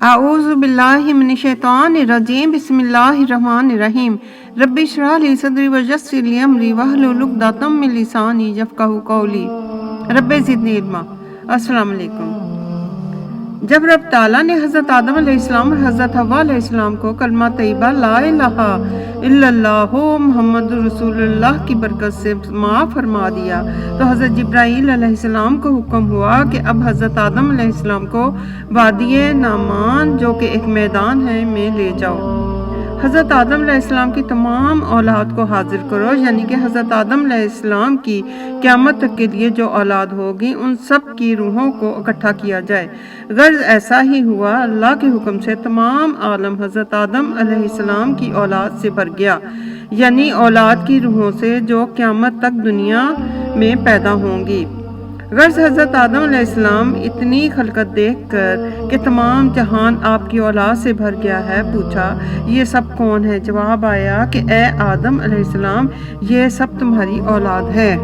اعوذ باللہ من الشیطان الرجیم بسم اللہ الرحمن الرحیم رب اشرح لی صدری ویسر لی امری واحلل عقدۃ من لسانی یفقہوا قولی رب زدنی علما۔ السلام علیکم۔ جب رب تعالیٰ نے حضرت آدم علیہ السلام اور حضرت حوا علیہ السلام کو کلمہ طیبہ لا الہ الا اللہ محمد رسول اللہ کی برکت سے معاف فرما دیا تو حضرت جبرائیل علیہ السلام کو حکم ہوا کہ اب حضرت آدم علیہ السلام کو وادی نعمان جو کہ ایک میدان ہے میں لے جاؤ۔ حضرت آدم علیہ السلام کی تمام اولاد کو حاضر کرو، یعنی کہ حضرت آدم علیہ السلام کی قیامت تک کے لیے جو اولاد ہوگی ان سب کی روحوں کو اکٹھا کیا جائے۔ غرض ایسا ہی ہوا، اللہ کے حکم سے تمام عالم حضرت آدم علیہ السلام کی اولاد سے بھر گیا، یعنی اولاد کی روحوں سے جو قیامت تک دنیا میں پیدا ہوں گی۔ غرض حضرت آدم علیہ السلام اتنی خلقت دیکھ کر کہ تمام جہان آپ کی اولاد سے بھر گیا ہے، پوچھا یہ سب کون ہے؟ جواب آیا کہ اے آدم علیہ السلام یہ سب تمہاری اولاد ہے۔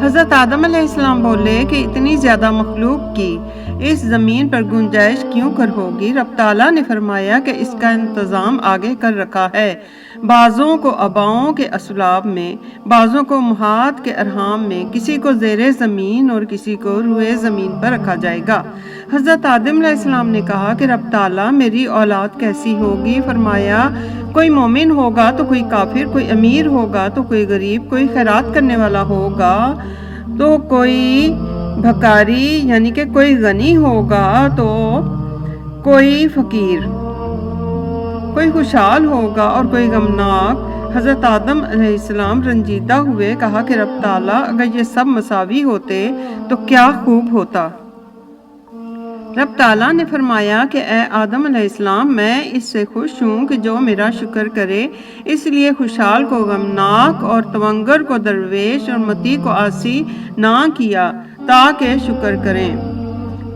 حضرت آدم علیہ السلام بولے کہ اتنی زیادہ مخلوق کی اس زمین پر گنجائش کیوں کر ہوگی؟ رب تعالیٰ نے فرمایا کہ اس کا انتظام آگے کر رکھا ہے، بعضوں کو اباؤں کے اسلاب میں، بعضوں کو امہات کے ارحام میں، کسی کو زیر زمین اور کسی کو روئے زمین پر رکھا جائے گا۔ حضرت آدم علیہ السلام نے کہا کہ رب تعالیٰ میری اولاد کیسی ہوگی؟ فرمایا کوئی مومن ہوگا تو کوئی کافر، کوئی امیر ہوگا تو کوئی غریب، کوئی خیرات کرنے والا ہوگا تو کوئی بھکاری، یعنی کہ کوئی غنی ہوگا تو کوئی فقیر، کوئی خوشحال ہوگا اور کوئی غمناک۔ حضرت آدم علیہ السلام رنجیدہ ہوئے، کہا کہ رب تعالیٰ اگر یہ سب مساوی ہوتے تو کیا خوب ہوتا۔ رب تعالیٰ نے فرمایا کہ اے آدم علیہ السلام میں اس سے خوش ہوں کہ جو میرا شکر کرے، اس لیے خوشحال کو غمناک اور تونگر کو درویش اور متی کو عاصی نہ کیا تاکہ شکر کریں۔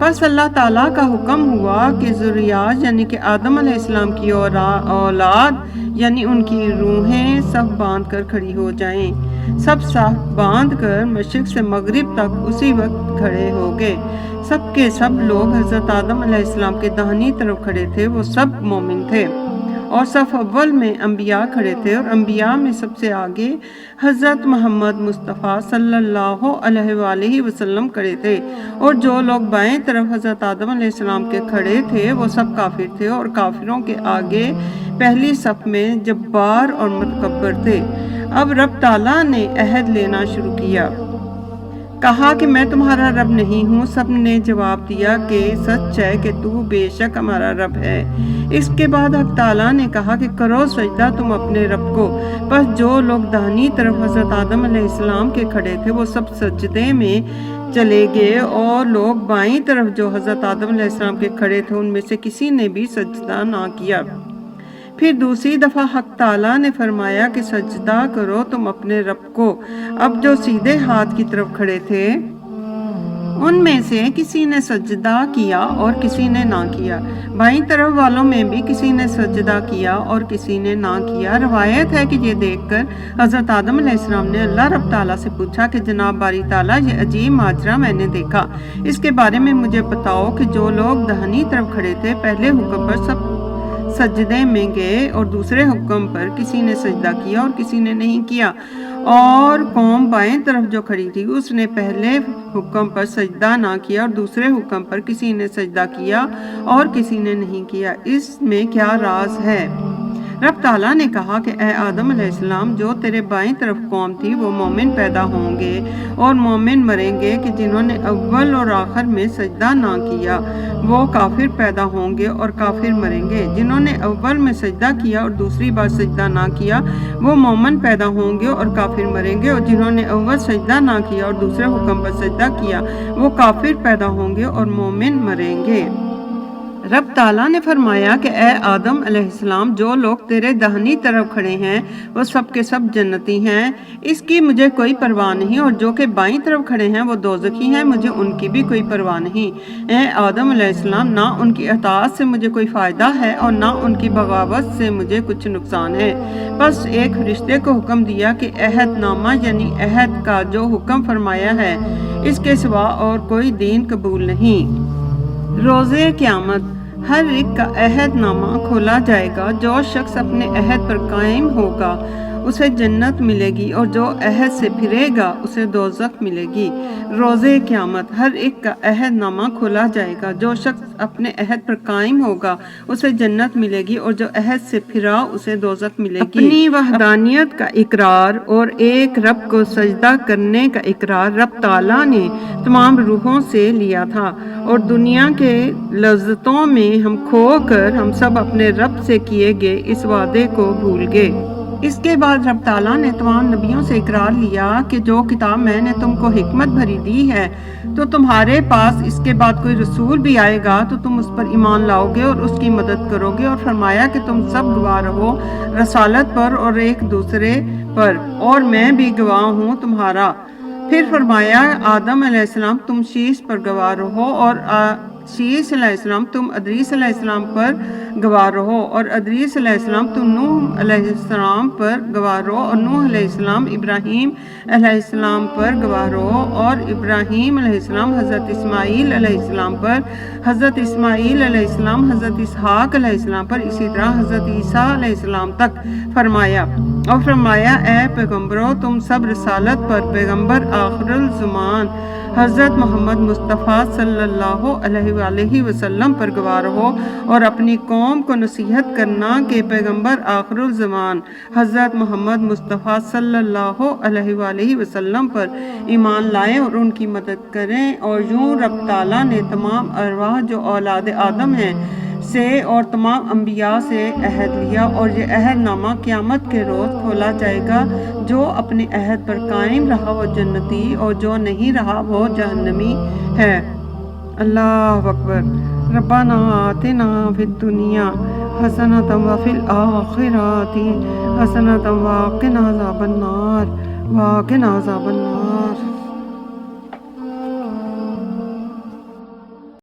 پس اللہ تعالیٰ کا حکم ہوا کہ ذریات یعنی کہ آدم علیہ السلام کی اولاد یعنی ان کی روحیں صف باندھ کر کھڑی ہو جائیں۔ سب صف باندھ کر مشرق سے مغرب تک اسی وقت کھڑے ہو گئے۔ سب کے سب لوگ حضرت آدم علیہ السلام کے داہنی طرف کھڑے تھے، وہ سب مومن تھے، اور صف اول میں انبیاء کھڑے تھے، اور انبیاء میں سب سے آگے حضرت محمد مصطفیٰ صلی اللہ علیہ وآلہ وسلم کھڑے تھے، اور جو لوگ بائیں طرف حضرت آدم علیہ السلام کے کھڑے تھے وہ سب کافر تھے، اور کافروں کے آگے پہلی صف میں جبار اور متکبر تھے۔ اب رب تعالیٰ نے عہد لینا شروع کیا، کہا کہ میں تمہارا رب نہیں ہوں۔ سب نے جواب دیا کہ سچ ہے کہ تو بے شک ہمارا رب ہے۔ اس کے بعد حق تعالیٰ نے کہا کہ کرو سجدہ تم اپنے رب کو۔ پس جو لوگ داہنی طرف حضرت آدم علیہ السلام کے کھڑے تھے وہ سب سجدے میں چلے گئے، اور لوگ بائیں طرف جو حضرت آدم علیہ السلام کے کھڑے تھے ان میں سے کسی نے بھی سجدہ نہ کیا۔ پھر دوسری دفعہ حق تعالیٰ نے فرمایا کہ سجدہ کرو تم اپنے رب کو۔ اب جو سیدھے ہاتھ کی طرف کھڑے تھے ان میں سے کسی نے سجدہ کیا اور کسی نے نہ کیا، بائیں طرف والوں میں بھی کسی نے سجدہ کیا اور کسی نے نہ کیا۔ روایت ہے کہ یہ دیکھ کر حضرت آدم علیہ السلام نے اللہ رب تعالیٰ سے پوچھا کہ جناب باری تعالیٰ یہ عجیب ماجرا میں نے دیکھا، اس کے بارے میں مجھے بتاؤ کہ جو لوگ داہنی طرف کھڑے تھے پہلے حکم پر سب سجدے میں گئے، اور دوسرے حکم پر کسی نے سجدہ کیا اور کسی نے نہیں کیا، اور قوم بائیں طرف جو کھڑی تھی اس نے پہلے حکم پر سجدہ نہ کیا اور دوسرے حکم پر کسی نے سجدہ کیا اور کسی نے نہیں کیا، اس میں کیا راز ہے؟ رب تعالیٰ نے کہا کہ اے آدم علیہ السلام جو تیرے بائیں طرف قوم تھی وہ مومن پیدا ہوں گے اور مومن مریں گے، کہ جنہوں نے اول اور آخر میں سجدہ نہ کیا وہ کافر پیدا ہوں گے اور کافر مریں گے، جنہوں نے اول میں سجدہ کیا اور دوسری بار سجدہ نہ کیا وہ مومن پیدا ہوں گے اور کافر مریں گے، اور جنہوں نے اول سجدہ نہ کیا اور دوسرے حکم پر سجدہ کیا وہ کافر پیدا ہوں گے اور مومن مریں گے۔ رب تعالیٰ نے فرمایا کہ اے آدم علیہ السلام جو لوگ تیرے داہنی طرف کھڑے ہیں وہ سب کے سب جنتی ہیں، اس کی مجھے کوئی پرواہ نہیں، اور جو کہ بائیں طرف کھڑے ہیں وہ دوزخی ہیں، مجھے ان کی بھی کوئی پرواہ نہیں۔ اے آدم علیہ السلام نہ ان کی اطاعت سے مجھے کوئی فائدہ ہے اور نہ ان کی بغاوت سے مجھے کچھ نقصان ہے۔ بس ایک فرشتے کو حکم دیا کہ عہد نامہ یعنی عہد کا جو حکم فرمایا ہے اس کے سوا اور کوئی دین قبول نہیں۔ روزے قیامت ہر ایک کا عہد نامہ کھولا جائے گا، جو شخص اپنے عہد پر قائم ہوگا اسے جنت ملے گی، اور جو عہد سے پھرے گا اسے دوزخ ملے گی۔ روزے قیامت ہر ایک کا عہد نامہ کھولا جائے گا، جو شخص اپنے عہد پر قائم ہوگا اسے جنت ملے گی، اور جو عہد سے پھرا اسے دوزخ ملے گی۔ اپنی وحدانیت کا اقرار اور ایک رب کو سجدہ کرنے کا اقرار رب تعالیٰ نے تمام روحوں سے لیا تھا، اور دنیا کے لذتوں میں ہم کھو کر ہم سب اپنے رب سے کیے گئے اس وعدے کو بھول گئے۔ اس کے بعد رب تعالیٰ نے تمام نبیوں سے اقرار لیا کہ جو کتاب میں نے تم کو حکمت بھری دی ہے تو تمہارے پاس اس کے بعد کوئی رسول بھی آئے گا تو تم اس پر ایمان لاؤ گے اور اس کی مدد کرو گے، اور فرمایا کہ تم سب گواہ رہو رسالت پر اور ایک دوسرے پر، اور میں بھی گواہ ہوں تمہارا۔ پھر فرمایا آدم علیہ السلام تم شیش پر گواہ رہو، اور شیش علیہ السلام تم ادریس علیہ السلام پر گواہ رہو، اور ادریس علیہ السلام تم نوح علیہ السلام پر گواہ رہو، اور نوح علیہ السلام ابراہیم علیہ السلام پر گواہ رہو، اور ابراہیم علیہ السلام حضرت اسماعیل علیہ السلام پر، حضرت اسماعیل علیہ السلام حضرت اسحاق علیہ السلام پر، اسی طرح حضرت عیسیٰ علیہ السلام تک فرمایا۔ اور فرمایا اے پیغمبروں تم سب رسالت پر پیغمبر آخر الزمان حضرت محمد مصطفیٰ صلی اللہ علیہ وآلہ وسلم پر گواہ رہو، اور اپنی قوم کو نصیحت کرنا کہ پیغمبر آخر الزمان حضرت محمد مصطفیٰ صلی اللہ علیہ وآلہ وسلم پر ایمان لائیں اور ان کی مدد کریں۔ اور یوں رب تعالیٰ نے تمام ارواح جو اولاد آدم ہیں سے اور تمام انبیاء سے عہد لیا، اور یہ عہد نامہ قیامت کے روز کھولا جائے گا۔ جو اپنے عہد پر قائم رہا وہ جنتی، اور جو نہیں رہا وہ جہنمی ہے۔ اللہ اکبر۔ ربنا آتنا فی الدنیا حسنۃ وفی الآخرۃ حسنۃ وقنا عذاب النار